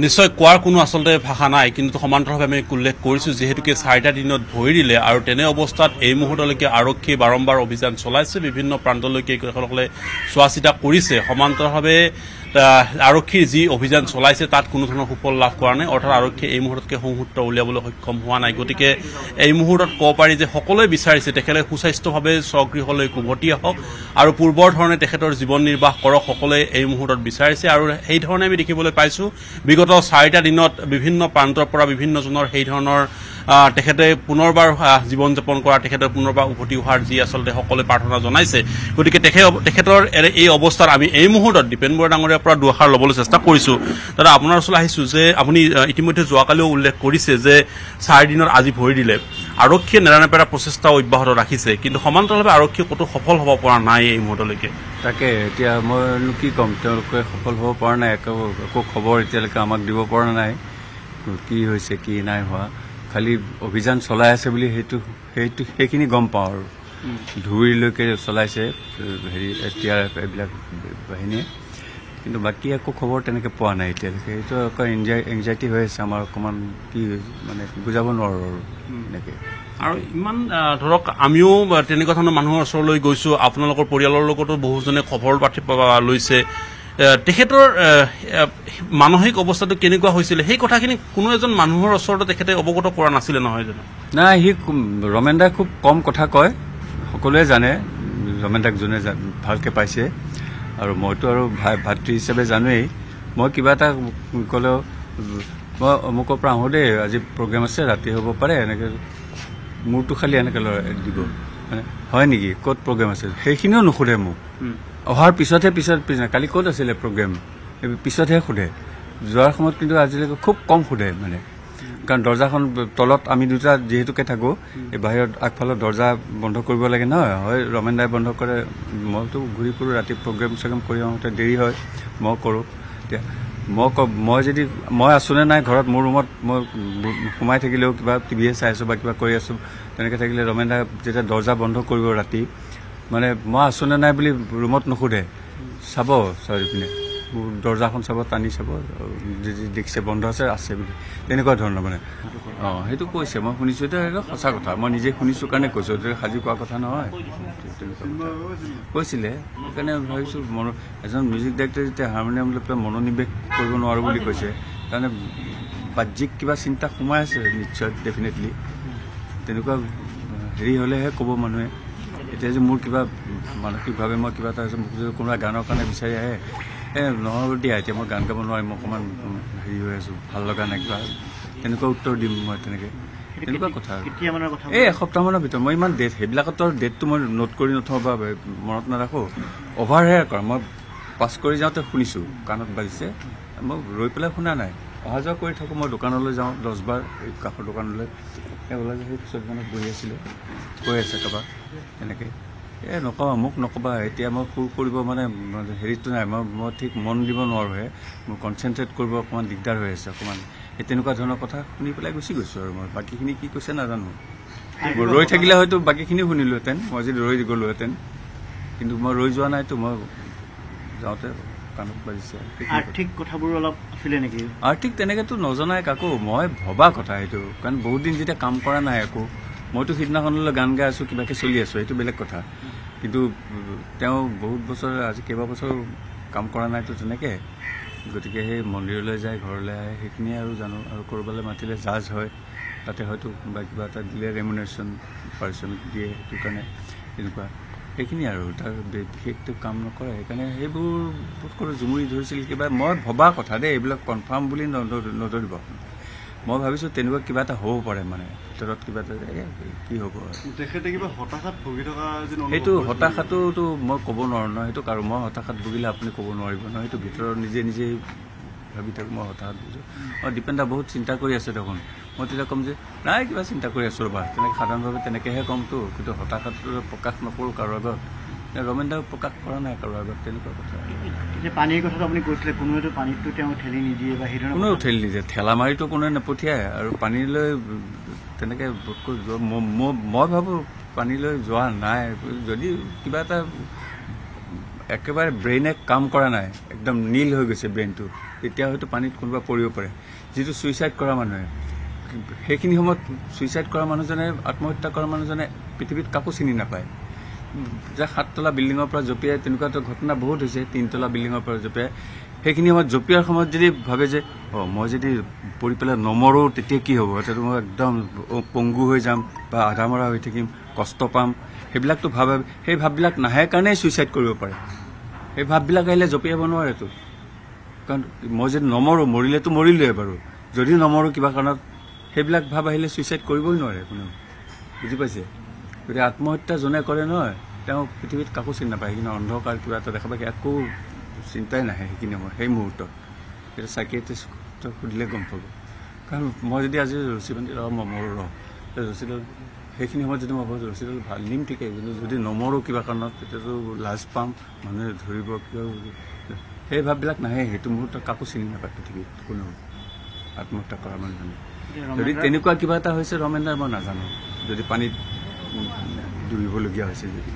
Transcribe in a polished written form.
নিশ্চয় কোৱাৰ কোনো আচলতে ভাষা নাই, কিন্তু সমান্তৰালভাৱে আমি উল্লেখ কৰিছোঁ যিহেতুকে 4টা দিনত ভৰি দিলে আৰু তেনে অৱস্থাত এই মুহূৰ্তলৈকে আৰক্ষীয়ে বাৰম্বাৰ অভিযান চলাইছে, বিভিন্ন প্ৰান্তলৈকে এইসকলে চোৱা চিতা কৰিছে। সমান্তৰালভাৱে আৰক্ষীৰ যি অভিযান চলাইছে তাত কোনো ধৰণৰ সুফল লাভ কৰা নাই, অৰ্থাৎ আৰক্ষীয়ে এই মুহূৰ্ততকৈ সংসূত্ৰ উলিয়াবলৈ সক্ষম হোৱা নাই। গতিকে এই মুহূৰ্তত ক'ব পাৰি যে সকলোৱে বিচাৰিছে তেখেতে সুস্বাস্থ্যভাৱে স্বগৃহলৈ উভতি আহক আৰু পূৰ্বৰ ধৰণে তেখেতৰ জীৱন নিৰ্বাহ কৰক, সকলোৱে এই মুহূৰ্তত বিচাৰিছে। আৰু সেই ধৰণে আমি দেখিবলৈ পাইছোঁ বিগত 4টা দিনত বিভিন্ন প্ৰান্তৰ পৰা বিভিন্নজনৰ সেই ধৰণৰ তেখেতে পুনৰবাৰ জীৱন যাপন কৰা, তেখেতে পুনৰবাৰ উভতি অহাৰ যি আচলতে সকলোৱে প্ৰাৰ্থনা জনাইছে। গতিকে তেখেতৰ এই অৱস্থাত আমি এই মুহূৰ্তত দীপেন বৰা ডাঙৰীয়াৰ পৰা দুআষাৰ ল'বলৈ চেষ্টা কৰিছোঁ। দাদা, আপোনাৰ ওচৰলৈ আহিছোঁ যে আপুনি ইতিমধ্যে যোৱাকালিও উল্লেখ কৰিছে যে 4 দিনত আজি ভৰি দিলে, আৰক্ষীয়ে নেৰানেপেৰা প্ৰচেষ্টা অব্যাহত ৰাখিছে, কিন্তু সমান্তৰালভাৱে আৰক্ষীয়ে ক'তো সফল হ'ব পৰা নাই এই মুহূৰ্তলৈকে। তাকে এতিয়া মইনো কি ক'ম, তেওঁলোকে সফল হ'ব পৰা নাই, একো খবৰ এতিয়ালৈকে আমাক দিব পৰা নাই কি হৈছে কি নাই হোৱা। খালি অভিযান চলাই আছে বুলি সেইখিনি গম পাওঁ আৰু ধুবুৰীলৈকে চলাইছে SDRF এইবিলাক বাহিনীয়ে, কিন্তু বাকী একো খবৰ তেনেকৈ পোৱা নাই এতিয়ালৈকে। এইটো আকৌ এংজাইটি হৈ আছে আমাৰ, অকণমান কি মানে বুজাব নোৱাৰোঁ আৰু এনেকৈ। আৰু ইমান ধৰক আমিও তেনেকুৱা ধৰণৰ মানুহৰ ওচৰলৈ গৈছোঁ, আপোনালোকৰ পৰিয়ালৰ লগতো বহুজনে খবৰ পাতি লৈছে। তেখেতৰ মানসিক অৱস্থাটো কেনেকুৱা হৈছিলে সেই কথাখিনি কোনো এজন মানুহৰ ওচৰতে তেখেতে অৱগত কৰা নাছিলে নহয় জানো? নাই, ৰমেন দাই খুব কম কথা কয়, সকলোৱে জানে ৰমেন দাক যোনে ভালকৈ পাইছে, আৰু মইতো আৰু ভাতৃ হিচাপে জানোৱেই। মই কিবা এটা ক'লেও মই অমুকৰ পৰা আহোঁ দেই, আজি প্ৰগ্ৰেম আছে, ৰাতি হ'ব পাৰে, এনেকৈ মূৰটো খালি এনেকৈ দিব, মানে হয় নেকি, ক'ত প্ৰগ্ৰেম আছে সেইখিনিও নুসুধে মোক। অহাৰ পিছতহে কালি ক'ত আছিলে প্ৰগ্ৰেম পিছতহে সোধে, যোৱাৰ সময়ত কিন্তু আজিলৈকে খুব কম সোধে মানে। কাৰণ দৰ্জাখন তলত আমি দুটা যিহেতুকে থাকোঁ, এই বাহিৰত আগফালৰ দৰ্জা বন্ধ কৰিব লাগে নহয়, হয় ৰমেন দাই বন্ধ কৰে, মইতো ঘূৰি ফুৰোঁ, ৰাতি প্ৰগ্ৰেম কৰি আহোঁতে দেৰি হয়, মই কৰোঁ। এতিয়া মই আছোনে নাই ঘৰত, মোৰ ৰুমত মই সোমাই থাকিলেও কিবা টিভিয়ে চাই আছোঁ বা কিবা কৰি আছোঁ, তেনেকৈ থাকিলে ৰমেন দাই যেতিয়া দৰ্জা বন্ধ কৰিব ৰাতি, মানে মই আছোনে নাই বুলি ৰুমত নুসুধে, চাব চাৰিওপিনে দৰ্জাখন চাব, টানি চাব, যদি দেখিছে বন্ধ আছে বুলি, তেনেকুৱা ধৰণৰ মানে। সেইটো কৈছে, মই শুনিছোঁ, এইটো সঁচা কথা, মই নিজে শুনিছোঁ কাৰণে কৈছোঁ, এইটো সাজি কোৱা কথা নহয়। কৈছিলে, সেইকাৰণে ভাবিছোঁ এজন মিউজিক ডাইৰেক্টৰে যেতিয়া হাৰমনিয়াম লৈ পেলাই মনোনিৱেশ কৰিব নোৱাৰোঁ বুলি কৈছে, তাৰমানে বাহ্যিক কিবা চিন্তা সোমাই আছে নিশ্চয়, ডেফিনেটলি। তেনেকুৱা হেৰি হ'লেহে ক'ব মানুহে। এতিয়া যে মোৰ কিবা মানসিকভাৱে মই কিবা এটা মোক যদি কোনোবা গানৰ কাৰণে বিচাৰি আহে, নহ'ব দিয়া এতিয়া মই গান গাব নোৱাৰিম, মই অকণমান হেৰি হৈ আছোঁ, ভাল লগা নাই কিবা, তেনেকুৱা উত্তৰ দিম মই তেনেকুৱা কথা। এই এসপ্তাহমানৰ ভিতৰত মই ইমান সেইবিলাকতো ডেটটো মই নোট কৰি নথওঁ বা মনত নাৰাখোঁ, অভাৰহেয়াৰ কৰা। মই পাছ কৰি যাওঁতে শুনিছোঁ, কাণত বাজিছে, মই ৰৈ পেলাই শুনা নাই, অহা যোৱা কৰি থাকোঁ। মই দোকানলৈ যাওঁ 10 বাৰ, এই কাষৰ দোকানলৈ, ওলাই সেই পিছত বহি আছিলোঁ, কৈ আছে কাৰোবাক এনেকৈ, নক'বা মোক নক'বা, এতিয়া মই সুৰ কৰিব মানে হেৰিটো নাই, মই ঠিক মন দিব নোৱাৰোঁহে, মোৰ কনচেনট্ৰেট কৰিব অকণমান দিগদাৰ হৈ আছে অকণমান, এই তেনেকুৱা ধৰণৰ কথা শুনি পেলাই গুচি গৈছোঁ। আৰু মই বাকীখিনি কি কৈছে নাজানো, ৰৈ থাকিলে হয়তো বাকীখিনি শুনিলোহেঁতেন, মই যদি ৰৈ গ'লোহেঁতেন, কিন্তু মই ৰৈ যোৱা নাইতো, মই যাওঁতে কাণত বাজিছে। আৰ্থিক কথাবোৰ অলপ আছিলে নেকি? আৰ্থিক তেনেকৈতো নজনাই কাকো, মই ভবা কথা সেইটো, কাৰণ বহুত দিন যেতিয়া কাম কৰা নাই একো, মইতো সিদিনাখনলৈ গান গাই আছোঁ, কিবাকৈ চলি আছোঁ, সেইটো বেলেগ কথা। কিন্তু তেওঁ বহুত বছৰ, আজি কেইবাবছৰ কাম কৰা নাইতো তেনেকৈ, গতিকে সেই মন্দিৰলৈ যায়, ঘৰলৈ আহে, সেইখিনিয়ে আৰু জানো। আৰু ক'ৰবালৈ মাতিলে জাজ হয়, তাতে হয়তো কিবা এটা দিলে ৰেমুনেশ্যন পাৰিশ্ৰমিক দিয়ে, সেইটো কাৰণে তেনেকুৱা, সেইখিনি আৰু তাৰ বিশেষটো কাম নকৰে। সেইকাৰণে সেইবোৰ বহুত জুমুৰি ধৰিছিল কিবা, মই ভবা কথা দেই, এইবিলাক কনফাৰ্ম বুলি নধৰিব। মই ভাবিছোঁ তেনেকুৱা কিবা এটা হ'ব পাৰে, মানে ভিতৰত কিবা এটা কি হ'ব। তেখেতে কিবা হতাশাত ভুগি থকা, সেইটো হতাশাটোতো মই ক'ব নোৱাৰোঁ নহয়, সেইটো কাৰণ মই হতাশাত ভুগিলে আপুনি ক'ব নোৱাৰিব নহয়, সেইটো ভিতৰত নিজেই ভাবি থাকোঁ মই হতাশাত ভুগিছোঁ। দীপেন দা বহুত চিন্তা কৰি আছে দেখোন, মই তেতিয়া ক'ম যে নাই কিবা চিন্তা কৰি আছোঁ ৰ'বা, তেনেকৈ সাধাৰণভাৱে তেনেকৈহে ক'মতো, কিন্তু হতাশাটো প্ৰকাশ নকৰোঁ কাৰো আগত। ৰমেন দাও প্ৰকাশ কৰা নাই কাৰো আগত, তেনেকুৱা কথা। পানীৰ কথাটো আপুনি কৈছিলে, কোনোৱেতো পানীতো তেওঁ ঠেলি নিদিয়ে বা সেইটো কোনেও ঠেলি নিদিয়ে, ঠেলা মাৰিতো কোনোৱে নপঠিয়ায়, আৰু পানীলৈ তেনেকৈ বোধকৈ যোৱা মই ভাবোঁ পানীলৈ যোৱা নাই। যদি কিবা এটা একেবাৰে ব্ৰেইনে কাম কৰা নাই, একদম নীল হৈ গৈছে ব্ৰেইনটো, তেতিয়া হয়তো পানীত কোনোবা পৰিব পাৰে যিটো ছুইচাইড কৰা মানুহে সেইখিনি সময়ত ছুইচাইড কৰা মানুহজনে আত্মহত্যা কৰা মানুহজনে পৃথিৱীত কাকো চিনি নাপায় যে 7 তলা বিল্ডিঙৰ পৰা জঁপিয়াই তেনেকুৱাতো ঘটনা বহুত হৈছে 3 তলা বিল্ডিঙৰ পৰা জঁপিয়াই সেইখিনি সময়ত জঁপিয়াৰ সময়ত যদি ভাবে যে মই যদি পৰি পেলাই নমৰোঁ তেতিয়া কি হ'ব তেতিয়া মই একদম পংগু হৈ যাম বা আধা মৰা হৈ থাকিম কষ্ট পাম সেইবিলাকতো সেই ভাববিলাক নাহে কাৰণেই ছুইচাইড কৰিব পাৰে সেই ভাববিলাক আহিলে জঁপিয়াব নোৱাৰেতো কাৰণ মই যদি নমৰোঁ মৰিলেতো মৰিলোৱে বাৰু যদি নমৰোঁ কিবা কাৰণত সেইবিলাক ভাব আহিলে ছুইচাইড কৰিবই নোৱাৰে কোনেও বুজি পাইছে গতিকে আত্মহত্যা যোনে কৰে নহয় তেওঁ পৃথিৱীত কাকো চিনি নাপায় সেইখিনি অন্ধকাৰ কিবা এটা দেখা পায় একো চিন্তাই নাহে সেইখিনি সময় সেই মুহূৰ্তত সেইটো চাইকিয়াট্ৰিষ্টক সুধিলে গম পাব কাৰণ মই যদি আজি ৰছী বান্ধি মৰোঁ ৰছীডাল সেইখিনি সময়ত যদি মই ভাবোঁ ৰছীডাল ভাল নিম ঠিকেই কিন্তু যদি নমৰোঁ কিবা কাৰণত তেতিয়াতো লাজ পাম মানুহে ধৰিব কিবা সেই ভাববিলাক নাহে সেইটো মুহূৰ্তত কাকো চিনি নাপায় পৃথিৱীত কোনেও আত্মহত্যা কৰা মানুহজনে যদি তেনেকুৱা কিবা এটা হৈছে ৰমেন দাই মই নাজানো যদি পানীত ডুবিবলগীয়া হৈছে যদি